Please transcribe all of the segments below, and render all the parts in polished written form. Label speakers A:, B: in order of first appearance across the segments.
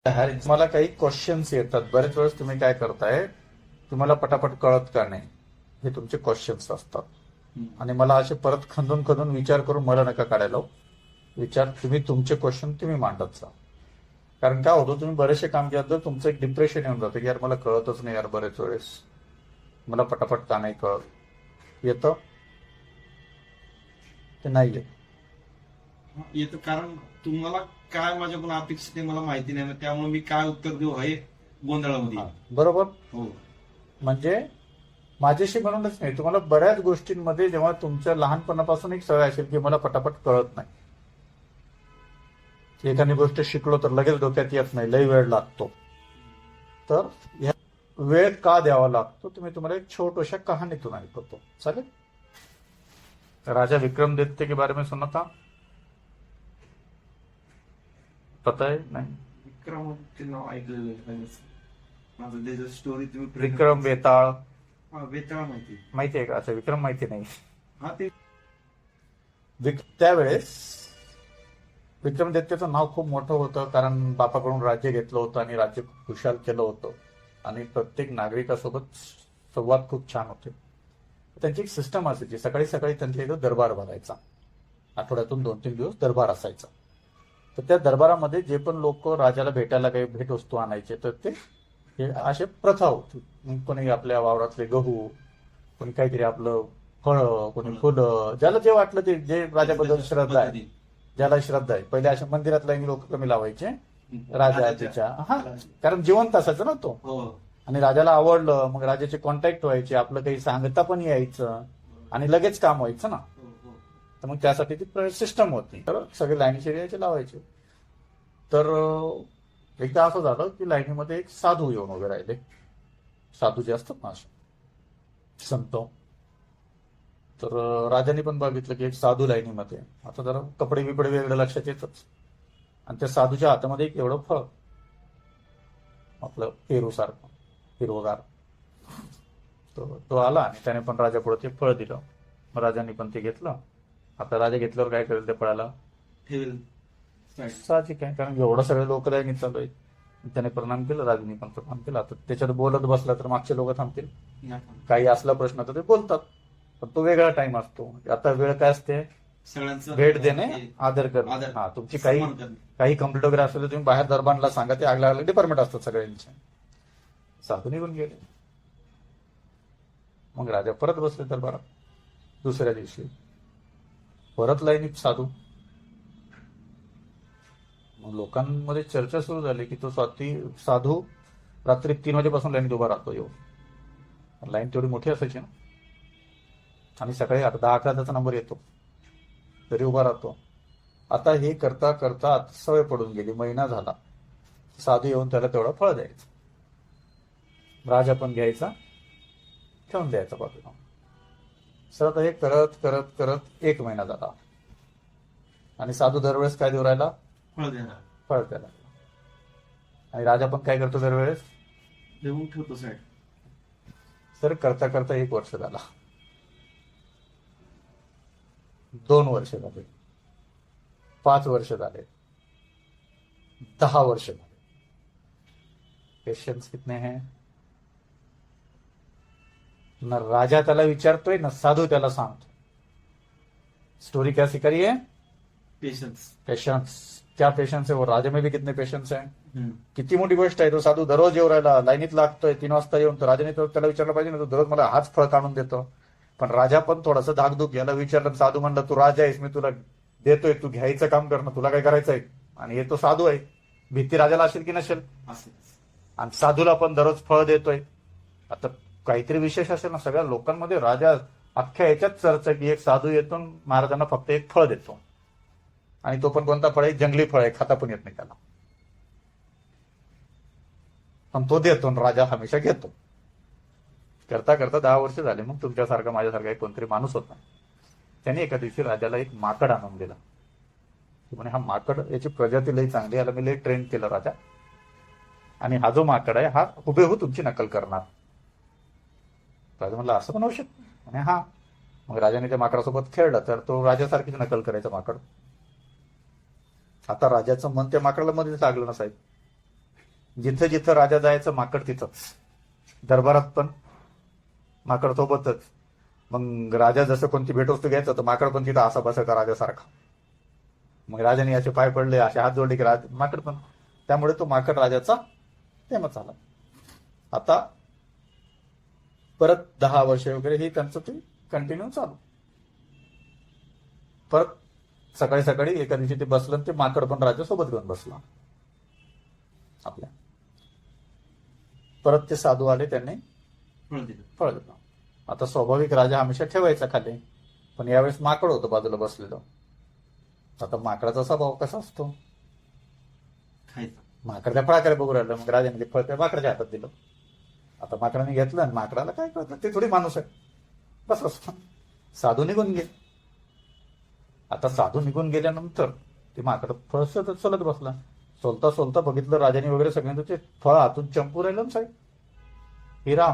A: मला काही क्वेश्चन्स येतात बरेच वेळेस. तुम्ही काय करताय, तुम्हाला पटापट कळत का नाही, हे तुमचे क्वेश्चन्स असतात. आणि मला असे परत खंदून खंदून विचार करून मला नका काढायला लावू. विचार तुम्ही, तुमचे क्वेश्चन तुम्ही मांडत जा. कारण काय होतं, तुम्ही बरेचसे काम केलं तर तुमचं एक डिप्रेशन येऊन जातं की यार मला कळतच नाही, यार बरेच वेळेस मला पटापट का नाही कळत. येतं ते नाही येत.
B: येतं कारण तुम्हाला काय माझ्याकडून अपेक्षित आहे मला माहिती नाही ना, त्यामुळे मी काय उत्तर देऊ हे गोंधळामध्ये
A: हा,
B: आहे.
A: बरोबर.
B: हो
A: म्हणजे माझ्याशी म्हणूनच नाही, तुम्हाला बऱ्याच गोष्टींमध्ये जेव्हा तुमच्या लहानपणापासून एक सवय असेल की मला पटापट कळत नाही, एखादी गोष्ट शिकलो तर लगेच डोक्यात येत नाही, लई वेळ लागतो. तर ह्या वेळ का द्यावा लागतो, तुम्हाला एक छोट्याशा कहाणीतून ऐकवतो, चालेल? राजा विक्रमादित्य के बारे में सुना था? पता है? नहीं.
B: विक्रमादित्य नाव ऐकलेलं आहे. माझं त्याचं स्टोरी तुम्ही
A: विक्रम वेताळ
B: हा वेताळ माहिती.
A: माहिती आहे का? असं विक्रम माहिती नाही.
B: हा ते
A: त्यावेळेस विक्रमादित्यचं नाव खूप मोठं होतं, कारण बापाकडून राज्य घेतलं होतं आणि राज्य खूप खुशाल केलं होतं आणि प्रत्येक नागरिकासोबत संवाद खूप छान होते. त्यांची एक सिस्टम असायची, सकाळी सकाळी त्यांच्या इथं दरबार भरायचा, आठवड्यातून 2-3 दिवस दरबार असायचा. तर त्या दरबारामध्ये जे पण लोक राजाला भेटायला काही भेटवस्तू आणायचे, तर ते हे असे प्रथा होती. कोणी आपल्या वावरातले गहू, कोणी काहीतरी आपलं फळं, कोणी फुलं, ज्याला जे वाटलं ते, जे राजाबद्दल श्रद्धा आहे, ज्याला श्रद्धा आहे. पहिले अशा मंदिरात लाईन लोक कमी लावायचे राजाच्या, हा, कारण जिवंत असायचं ना तो.
B: हो
A: आणि राजाला आवडलं, मग राजाचे कॉन्टॅक्ट व्हायचे, आपलं काही सांगता पण यायचं आणि लगेच काम व्हायचं ना.
B: हो हो
A: तर मग त्यासाठी ती सिस्टम होती. तर सगळे लाईनीचे यायचे, लावायचे. तर एकदा असं झालं की लाईनीमध्ये एक साधू येऊन उभे राहिले. साधू जे असतात ना असे संत. तर राजाने पण बघितलं की एक साधू लाईनीमध्ये. आता जरा कपडे बिपडे वेगळे लक्षात येतच. आणि त्या साधूच्या हातामध्ये एक एवढं फळ, आपलं पेरू सारखं हिरवगार. तो आला आणि त्याने पण राजापुढे ते फळ दिलं. राजाने पण ते घेतलं. आता राजा घेतल्यावर काय करेल त्या फळाला?
B: ठेवेल.
A: साहजिक आहे, कारण एवढं सगळे लोक लाईनीत चालू आहेत. त्याने प्रणाम केलं, राजाने पण प्रणाम केला. आता त्याच्यात बोलत बसला तर मागचे लोक थांबतील. काही असला प्रश्न तर ते बोलतात, पण तो वेगळा टाइम असतो. आता वेळ काय असते?
B: सगळ्यांचं
A: भेट देणे, आदर करणे.
B: आदर.
A: हा, तुमची
B: सन्मान करणे.
A: काही कंप्लीट वगैरे असलं तर तुम्ही बाहेर दरबारला सांगा, ते आगला डिपार्टमेंट असतात सगळ्यांचे. साधू निघून गेले. मग राजा परत बसले दरबारात. दुसऱ्या दिवशी परत लाईनीत साधू. मग लोकांमध्ये चर्चा सुरू झाली की तो साधू रात्री 3 वाजेपासून लाईनीत उभा राहतो येऊन. लाईन तेवढी मोठी असायची ना, आणि सकाळी 10-11चा नंबर येतो तरी उभा राहतो. आता हे करता करता सवय पडून गेली, महिना झाला. साधू येऊन त्याला तेवढं फळ द्यायचं, राजा पण घ्यायचा, ठेवून द्यायचा बाजूला. सर हे करत करत करत 1 महिना झाला. आणि साधू दरवेळेस काय देऊ राहिला?
B: फळ देणार.
A: फळ द्यायला. आणि राजा पण काय करतो दरवेळेस?
B: देऊन ठेवतो साईड.
A: सर करता करता 1 वर्ष झाला, 2 वर्ष झाले, 5 वर्ष झाले, 10 वर्ष झाले. पेशन्स कितने हैं? ना राजा त्याला विचारतोय, ना साधू त्याला सांगतो. स्टोरी क्या सिखा रही है?
B: पेशन्स.
A: पेशन्स. क्या पेशन्स है? वो राजा में भी कितने पेशन्स है. किती मोठी गोष्ट आहे. तो साधू दररोज येऊ राहिला, लाईनीत लागतोय 3 वाजता येऊन. तर राजाने त्याला विचारलं पाहिजे ना, तो दररोज मला हाच फळ काढून देतो. पण राजा पण थोडासा धाकधूक. याला विचारलं, साधू म्हणलं तू राजा आहेस, मी तुला देतोय, तू घ्यायचं काम कर ना, तुला काय करायचं आहे. आणि हे तो साधू आहे, भीती राजाला असेल की नसेल. आणि साधूला पण दररोज फळ देतोय. आता काहीतरी विशेष असेल ना. सगळ्या लोकांमध्ये राजा अख्ख्या याच्यात चर्चा की एक साधू येतो, महाराजांना फक्त 1 फळ देतो. आणि तो पण कोणता फळ आहे? जंगली फळ आहे, खाता पण येत नाही त्याला, पण तो देतो. राजा हमेशा घेतो. करता करता 10 वर्ष झाले. मग तुमच्यासारखा माझ्यासारखा एक कोणतरी माणूस होता. त्याने एका दिवशी राजाला एक माकड आणून दिला. म्हणे हा माकड, याची प्रजाती लई चांगली, याला मी लई ट्रेन केलं राजा, आणि हा जो माकड आहे हा हुबेहूब तुमची नकल करणार. राजा म्हणला असं पण होऊ शकतं. आणि हा, मग राजाने त्या माकडासोबत खेळलं तर तो राजासारखीच नकल करायचा माकड. आता राजाचं मन त्या माकडाला मध्येच लागलं ना साहेब. जिथं जिथं राजा जायचं माकड तिथंच, दरबारात पण माकड सोबतच. मग राजा जसं कोणती भेटवस्तू घ्यायचं तर माकड पण तिथं असा बसायचा राजासारखा. मग राजाने असे पाय पडले, असे हात जोडले की माकड पण. त्यामुळे तो माकड राजाचा फेमस झाला. आता परत 10 वर्ष वगैरे हे त्यांचं ते कंटिन्यू चालू. परत सकाळी सकाळी एका दिवशी ते बसलं आणि ते माकड पण राजासोबत घेऊन बसला आपल्या. परत ते साधू आले, त्यांनी
B: फळ दिलं.
A: फळ दिलं. आता स्वाभाविक राजा हमेशा ठेवायचा खाली, पण यावेळेस माकड होतं बाजूला बसलेलं. आता माकडाचा स्वभाव कसा असतो,
B: खायचं.
A: माकड त्या फळाकडे बघू राहिलं. मग राजाने ते फळ त्या माकडाच्या हातात दिलं. आता माकडाने घेतलं आणि माकडाला काय कळतं, ते थोडी माणूस आहे, बस असतो. साधू निघून गेले. आता साधू निघून गेल्यानंतर ते माकड फळ सोलत बसला. सोलता सोलता बघितलं राजाने वगैरे सगळ्यांचं ते फळ हातून चंपू राहिलं ना साहेब, हिरा.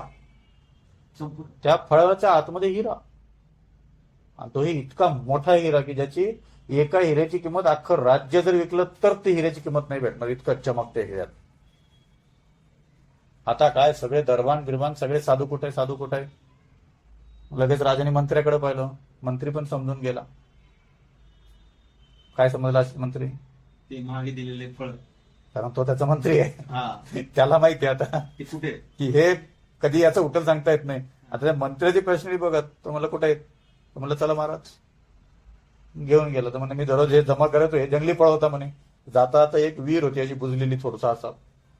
B: संपूर्ण
A: त्या फळाच्या आतमध्ये हिरा, आणि तोही इतका मोठा हिरा की ज्याची एका हिऱ्याची किंमत अख्खं राज्य जर विकलं तर ती हिऱ्याची किंमत नाही भेटणार, इतकं चमकते हिऱ्यात. आता काय, सगळे दरबान बिरबान सगळे साधू कुठे, साधू कुठे. लगेच राजाने मंत्र्याकडे पाहिलं. मंत्री पण समजून गेला. काय समजला मंत्री,
B: ते मागे दिलेले फळ.
A: कारण तो त्याचा मंत्री आहे.
B: हा,
A: त्याला माहिती आहे आता
B: ते कुठे?
A: की हे कधी याचं उठल सांगता येत नाही. आता त्या मंत्र्याची प्रश्न बघत, तो मला कुठे आहेत, तो म्हणलं चला महाराज. घेऊन गेला. तर म्हणे मी दररोज हे जमा करतो, हे जंगली फळ होता म्हणे. जाता आता एक विहीर होती अशी बुजलेली, थोडसा असा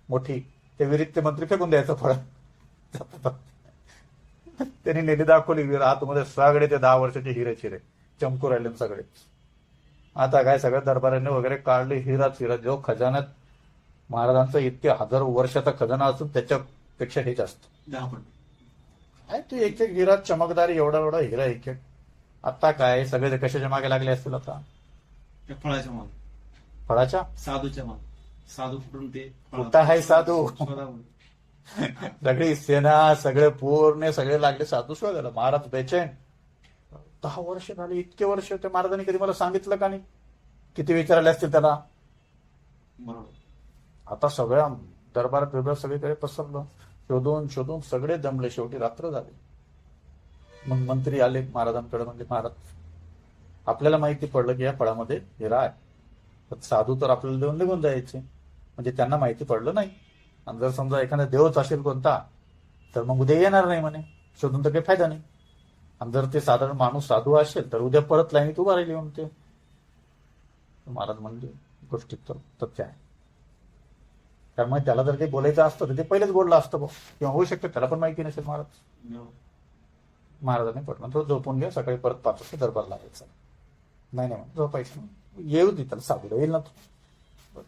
A: मोठी, त्या विहिरीत ते मंत्री फेकून द्यायचं फळ. त्यांनी नेली, दाखवली विहीर. आतमध्ये सगळे ते 10 वर्षाचे हिरे चिरे चमकू राहिले सगळे. आता काय, सगळ्या दरबाराने वगैरे काढले, हिराच हिरा. जो खजान्यात महाराजांचा इतके हजारो वर्षाचा खजाना असून त्याच्यापेक्षा हे जास्त.
B: 10 पण.
A: काय ते एक एक हिरा चमकदार, एवढा एवढा हिरा एक एक. आता काय, सगळे ते कशाच्या मागे लागले असतील आता,
B: त्या फळाच्या मागे,
A: फळाच्या.
B: साधूच्या मागे. साधू कुठून ते
A: कुठं आहे साधू?
B: शोधावं.
A: सगळी सेना, सगळे पूर्ण सगळे लागले साधू शोधायला. महाराज बेचैन. 10 वर्ष झाली, इतके वर्ष ते महाराजांनी कधी मला सांगितलं का नाही, किती विचारले असतील त्याला.
B: बरोबर.
A: आता सगळ्या दरबारात वेगळं सगळीकडे पसरलं. शोधून शोधून सगळे दमले. शेवटी रात्र झाली. मग मंत्री आले महाराजांकडे, म्हणजे महाराज आपल्याला माहिती पडलं की या फळामध्ये हिरा आहे, पण साधू तर आपल्याला देऊन निघून जायचे. म्हणजे त्यांना माहिती पडलं नाही. आणि जर समजा एखादा देवच असेल कोणता, तर मग उद्या येणार नाही म्हणे, शोधून तर काही फायदा नाही. आणि जर ते साधारण माणूस साधू असेल तर उद्या परत लाईनीत उभा राहिली म्हणते. महाराज म्हणजे गोष्टीत तर तथ्य आहे. त्यामुळे त्याला जर काही बोलायचं असतं तर ते पहिलेच बोललं असतं बघ, किंवा होऊ शकतं त्याला पण माहिती नसेल. महाराजांनी पटलं, तो झोपून घ्या, सकाळी परत 5 वाजता दरबार लागायचा. नाही नाही झोपायचं, येऊ दे त्याला, साधूला येईल ना तो.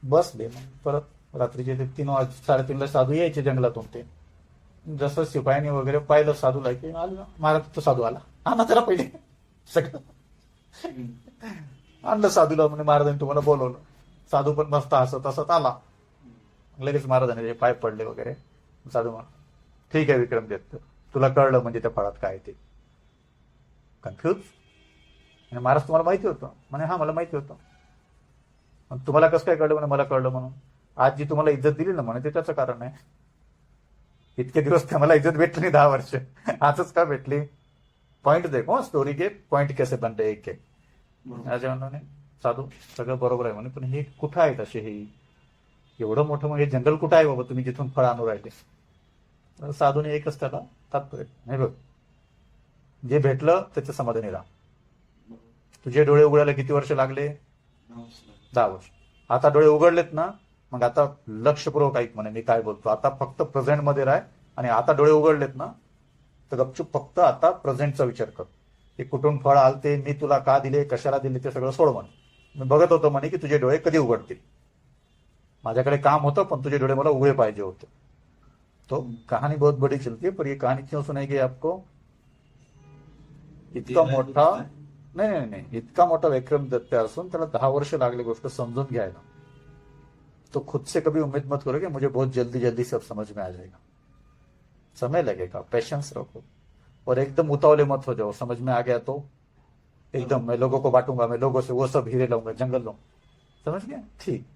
A: बसले. मग परत रात्रीचे ते 3-3:30ला साधू यायचे जंगलातून. ते जसं शिपायाने वगैरे पाहिलं साधूला की आलं, महाराज तो साधू आला, आणा त्याला पहिले. सगळं आणलं साधूला. म्हणजे महाराजांनी तुम्हाला बोलवलं. साधू पण मस्त हसत हसत आला. लगेच महाराजांनी पाय पडले वगैरे. साधू म्हणा, ठीक आहे विक्रम देत, तुला कळलं म्हणजे त्या फळात काय ते. कन्फ्युज. आणि महाराज तुम्हाला माहिती होतं म्हणे, हा मला माहिती होतं. तुम्हाला कसं काय कळलं म्हणे, मला कळलं म्हणून. आज जी तुम्हाला इज्जत दिली ना म्हणे, ते त्याचं कारण आहे. इतके दिवस मला इज्जत भेटली नाही, 10 वर्ष, आजच का भेटली. पॉइंट देखो, स्टोरी के पॉइंट कैसे बनते एक एक. म्हणे साधू सगळं बरोबर आहे म्हणे, पण हे कुठं आहेत असे, हे एवढं मोठं मग हे जंगल कुठं आहे बाबा, तुम्ही जिथून फळ आणू राहिले. साधूने एकच त्याला तात्पर्य, नाही बघ, जे भेटलं त्याचं समाधानी राहा. तुझे डोळे उघडायला किती वर्ष लागले? 10 वर्ष. आता डोळे उघडलेत ना, मग आता लक्षपूर्वक ऐक म्हणे मी काय बोलतो. आता फक्त प्रेझेंट मध्ये राह. आणि आता डोळे उघडलेत ना, तर गपचूप फक्त आता प्रेझेंटचा विचार कर. ते कुठून फळ आलते, मी तुला का दिले, कशाला दिले, ते सगळं सोड म्हणे. मी बघत होतो म्हणे की तुझे डोळे कधी उघडतील. माझ्याकडे काम होतं, पण तुझे डोळे मला उघडे पाहिजे होते. तो कहानी बहुत बड़ी चलती है, पर ये कहानी क्यों सुनाएगी आपको. इतका मोठा नाही, इतका मोठा विक्रम दत्त असून त्याला 10 वर्ष लागले गोष्ट समजून घ्यायला. तो खुद से कभी उम्मीद मत करो कि मुझे बहुत जल्दी जल्दी सब समझ में आ जाएगा. समय लगेगा, पेशेंस रखो, और एकदम उतावले मत हो जाओ. समझ में आ गया तो एकदम मैं लोगों को बांटूंगा, मैं लोगों से वो सब हीरे लाऊंगा, जंगल लाऊंगा, समझ गया, ठीक.